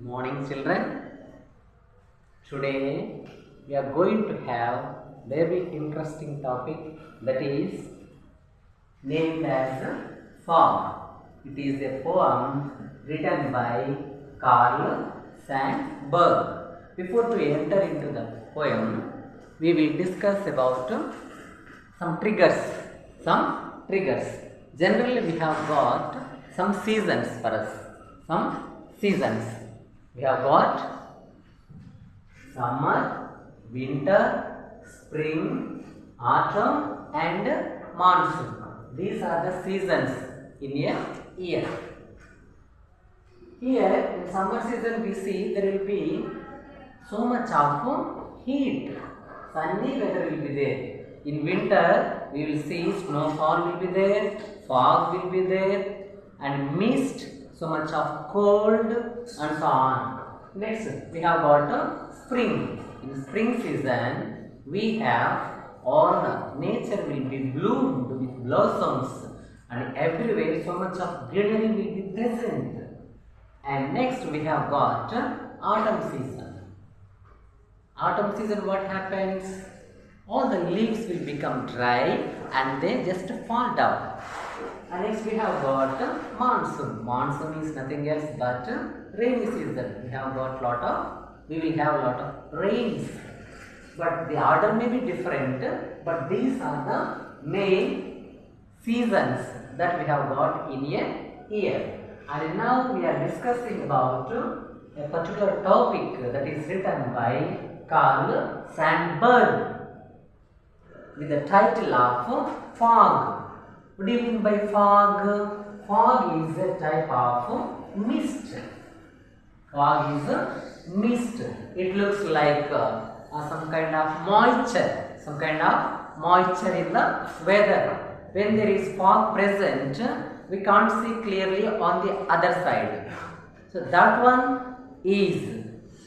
Morning children. Today we are going to have very interesting topic that is named as Fog. It is a poem written by Carl Sandburg. Before to enter into the poem, we will discuss about some triggers. Generally we have got some seasons for us. We have got summer, winter, spring, autumn and monsoon. These are the seasons in a year. Here in summer season we see there will be so much of heat. Sunny weather will be there. In winter we will see snowfall will be there, fog will be there and mist, so much of cold and so on. Next we have got spring. In spring season we have all the nature will be bloomed with blossoms and everywhere so much of greenery will be present. And next we have got autumn season. Autumn season, what happens? All the leaves will become dry and they just fall down. And next we have got monsoon. Monsoon is nothing else but rainy season. We will have a lot of rains. But the order may be different, but these are the main seasons that we have got in a year. And now we are discussing about a particular topic that is written by Carl Sandburg with the title of Fog. What do you mean by fog? Fog is a type of mist. Fog is a mist. It looks like some kind of moisture in the weather. When there is fog present, we can't see clearly on the other side. So that one is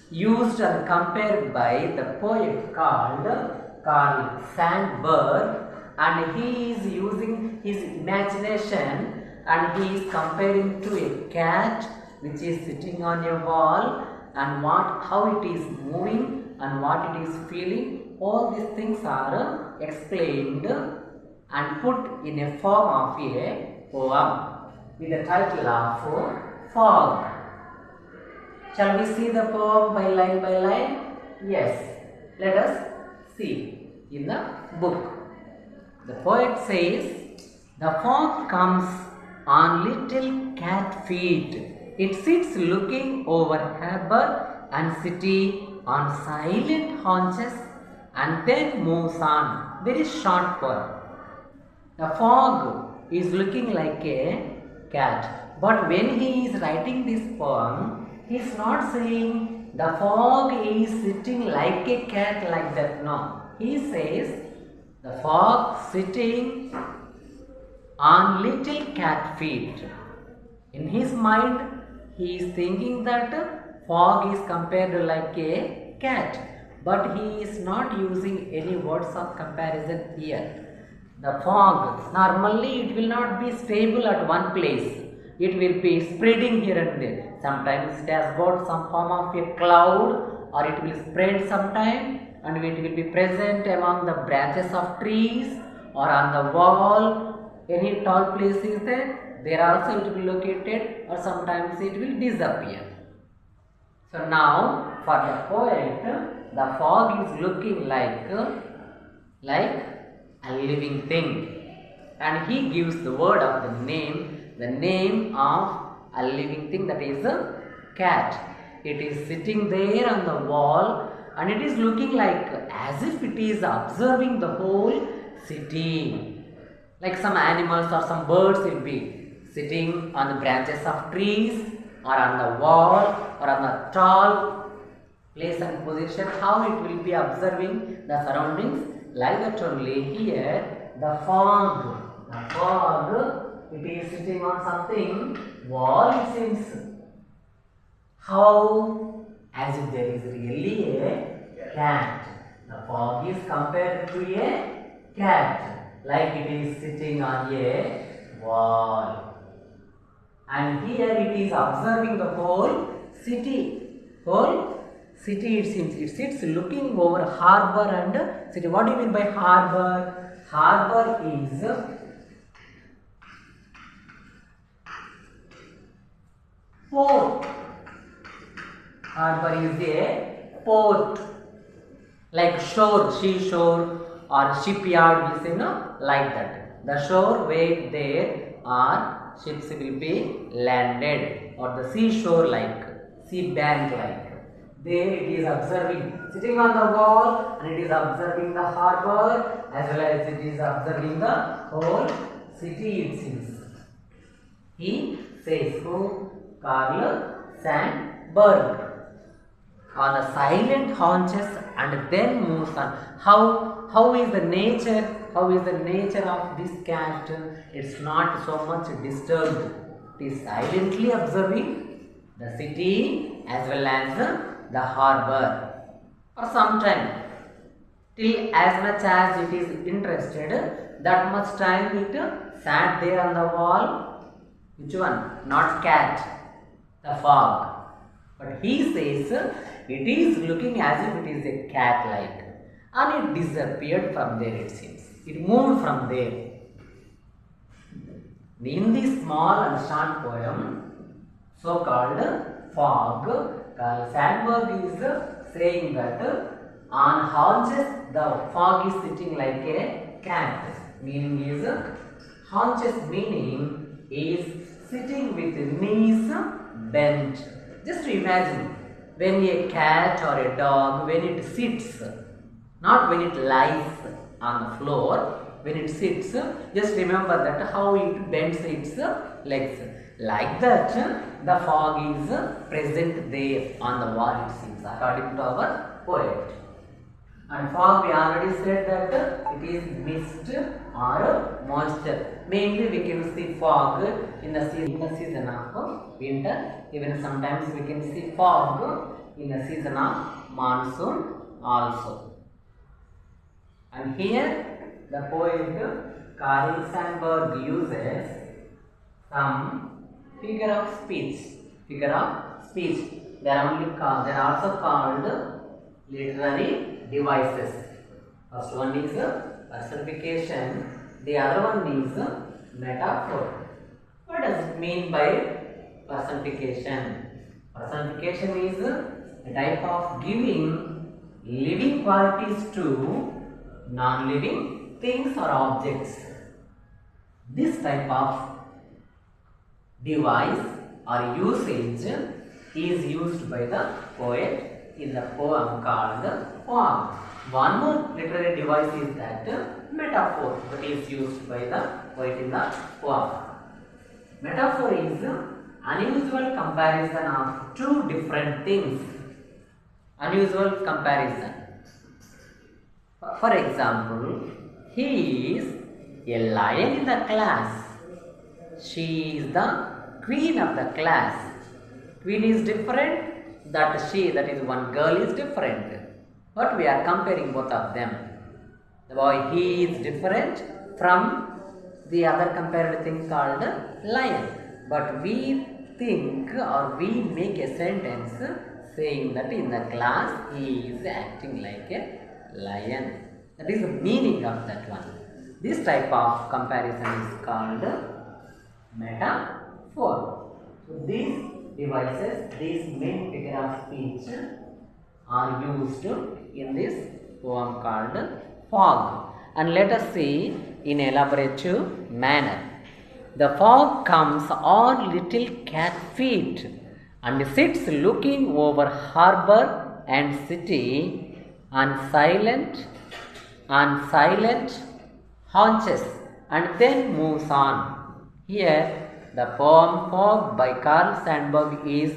used and compared by the poet called Carl Sandburg, and he is using his imagination and he is comparing to a cat which is sitting on a wall and how it is moving and what it is feeling. All these things are explained and put in a form of a poem with the title of Fog. Shall we see the poem by line? Yes. Let us see in the book. The poet says, the fog comes on little cat feet. It sits looking over harbour and city on silent haunches and then moves on. Very short poem. The fog is looking like a cat. But when he is writing this poem, he is not saying the fog is sitting like a cat like that. No. He says the fog sitting on little cat feet. In his mind, he is thinking that fog is compared like a cat. But he is not using any words of comparison here. The fog, normally it will not be stable at one place. It will be spreading here and there. Sometimes it has got some form of a cloud or it will spread sometime and it will be present among the branches of trees or on the wall. Any tall place is there, there also it will be located, or sometimes it will disappear. So now for the poet, the fog is looking like a living thing, and he gives the word of the name of a living thing, that is a cat. It is sitting there on the wall and it is looking like as if it is observing the whole city. Like some animals or some birds will be sitting on the branches of trees or on the wall or on a tall place and position, how it will be observing the surroundings. Like that only here, the fog, it is sitting on something wall, it seems. How? As if there is really a cat. The fog is compared to a cat, like it is sitting on a wall. And here it is observing the whole city. whole city it seems. It sits looking over harbor and city. What do you mean by harbor? Harbor is port. Harbor is a port. Like shore, seashore or shipyard, we say no, like that. The shore where there are ships will be landed, or the seashore like, sea bank like. There it is observing, sitting on the wall, and it is observing the harbor as well as it is observing the whole city it seems. He says, who? Carl Sandburg. On the silent haunches and then moves on. How is the nature? How is the nature of this cat? It's not so much disturbed. It is silently observing the city as well as the harbor. Or sometime, till as much as it is interested, that much time it sat there on the wall. Which one? Not cat, the fog. But he says it is looking as if it is a cat like, and it disappeared from there it seems. It moved from there. In this small and short poem, so called fog, Carl Sandburg is saying that on haunches the fog is sitting like a cat. Meaning is, haunches meaning is sitting with knees bent. Just to imagine, when a cat or a dog, when it sits, not when it lies on the floor, when it sits, just remember that how it bends its legs. Like that, the fog is present there on the wall it seems, according to our poet. And fog, we already said that it is mist or moisture. Mainly we can see fog in the season of winter. Even sometimes we can see fog in the season of monsoon also. And here the poet Carl Sandburg uses some figure of speech. Figure of speech. They are also called literary devices. First one is personification, the other one is metaphor. What does it mean by personification? Personification is a type of giving living qualities to non-living things or objects. This type of device or usage is used by the poet in the poem called fog. One more literary device is that metaphor that is used by the poet in the poem. Metaphor is unusual comparison of two different things. Unusual comparison. For example, he is a lion in the class. She is the queen of the class. Queen is different. That is one girl is different. But we are comparing both of them. The boy, he is different from the other compared thing called lion. But we think or we make a sentence saying that in the class he is acting like a lion. That is the meaning of that one. This type of comparison is called metaphor. So these devices, these main figure of speech are used in this poem called fog. And let us see in elaborative manner. The fog comes on little cat feet and sits looking over harbor and city on silent haunches and then moves on. Here the poem Fog by Carl Sandburg is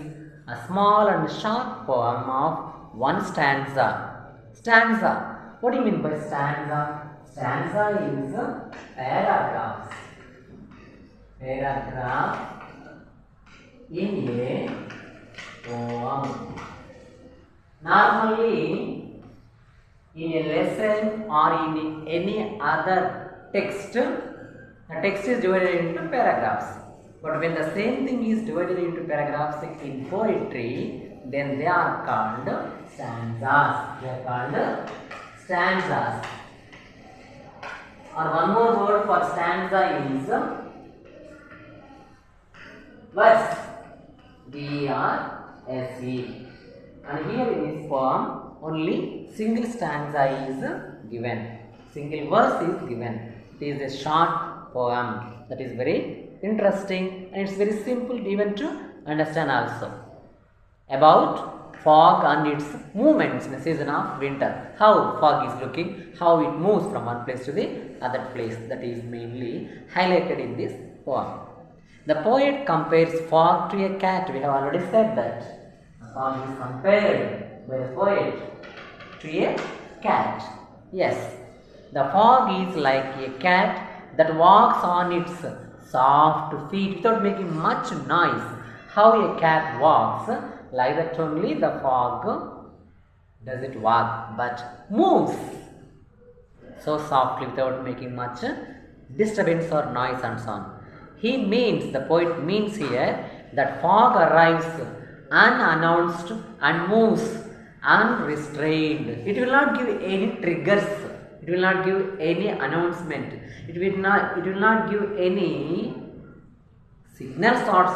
a small and short poem of one stanza. Stanza. What do you mean by stanza? Stanza is paragraphs. Paragraph in a poem. Normally, in a lesson or in any other text, the text is divided into paragraphs. But when the same thing is divided into paragraphs in poetry, then they are called stanzas. They are called stanzas. Or one more word for stanza is verse. V-E-R-S-E. And here in this poem, only single stanza is given. Single verse is given. It is a short poem that is very interesting and it's very simple even to understand also. About fog and its movements in the season of winter. How fog is looking, how it moves from one place to the other place. That is mainly highlighted in this poem. The poet compares fog to a cat. We have already said that. The fog is compared by the poet to a cat. Yes, the fog is like a cat that walks on its soft feet without making much noise. How a cat walks, like that only the fog doesn't walk but moves so softly without making much disturbance or noise and so on. He means, the poet means here, that fog arrives unannounced and moves unrestrained. It will not give any triggers. It will not give any announcement. It will not give any signals or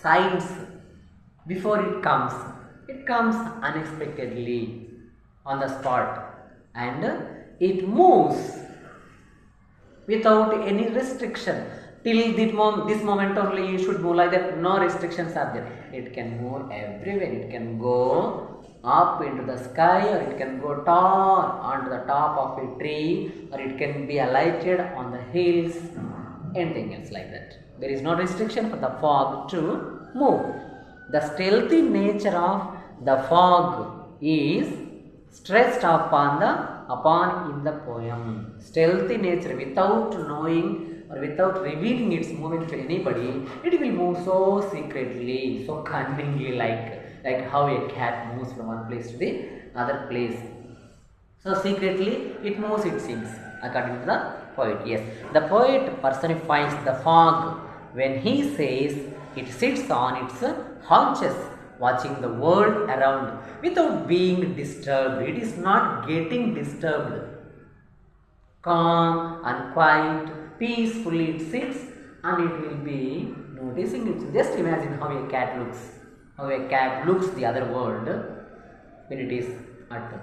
signs before it comes. It comes unexpectedly on the spot and it moves without any restriction. Till this moment only you should move like that, no restrictions are there. It can move everywhere. It can go up into the sky, or it can go tall onto the top of a tree, or it can be alighted on the hills, anything else like that. There is no restriction for the fog to move. The stealthy nature of the fog is stressed upon in the poem. Stealthy nature, without knowing or without revealing its movement to anybody, it will move so secretly, so cunningly, like how a cat moves from one place to the other place. So secretly it moves, it seems, according to the poet. Yes, the poet personifies the fog when he says it sits on its haunches, watching the world around without being disturbed. It is not getting disturbed. Calm and quiet, peacefully it sits and it will be noticing it. Just imagine how a cat looks. How a cat looks the other world when it is at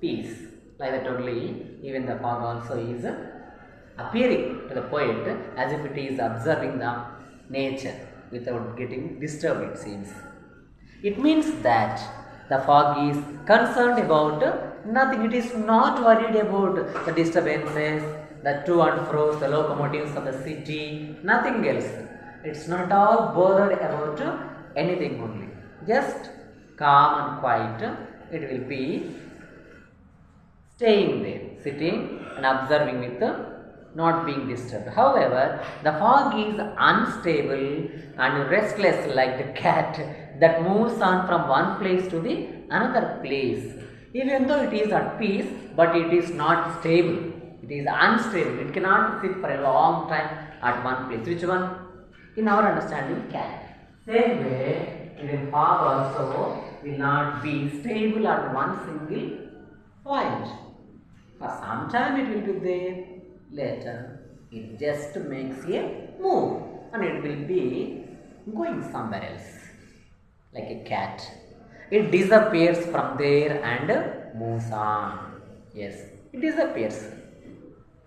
peace. Like that only, even the fog also is appearing to the poet as if it is observing the nature without getting disturbed, it seems. It means that the fog is concerned about nothing. It is not worried about the disturbances, the to and fro's, the locomotives of the city, nothing else. It's not all bothered about anything only. Just calm and quiet, it will be staying there, sitting and observing with not being disturbed. However, the fog is unstable and restless like the cat that moves on from one place to the another place. Even though it is at peace, but it is not stable. It is unstable. It cannot sit for a long time at one place. Which one? In our understanding, cat. Same way, even fog also will not be stable at one single point. For some time it will be there. Later, it just makes a move and it will be going somewhere else, like a cat. It disappears from there and moves on. Yes, it disappears.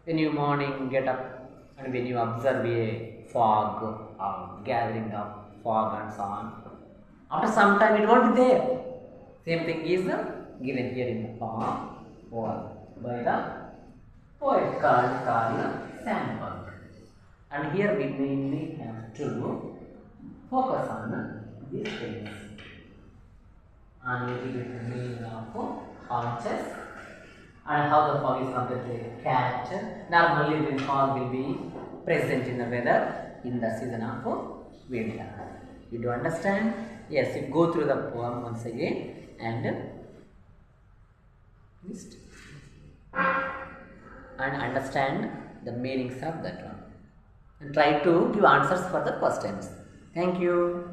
When you morning get up and when you observe a fog, gathering of fog and so on, after some time it won't be there. Same thing is given here in the poem by the poet called Carl Sandburg. And here we mainly have to focus on these things. And we will get the meaning of haunches and how the fog is compared to a cat. Normally the fog will be present in the weather in the season of winter. You do understand? Yes, you go through the poem once again and list and understand the meanings of that one and try to give answers for the questions. Thank you.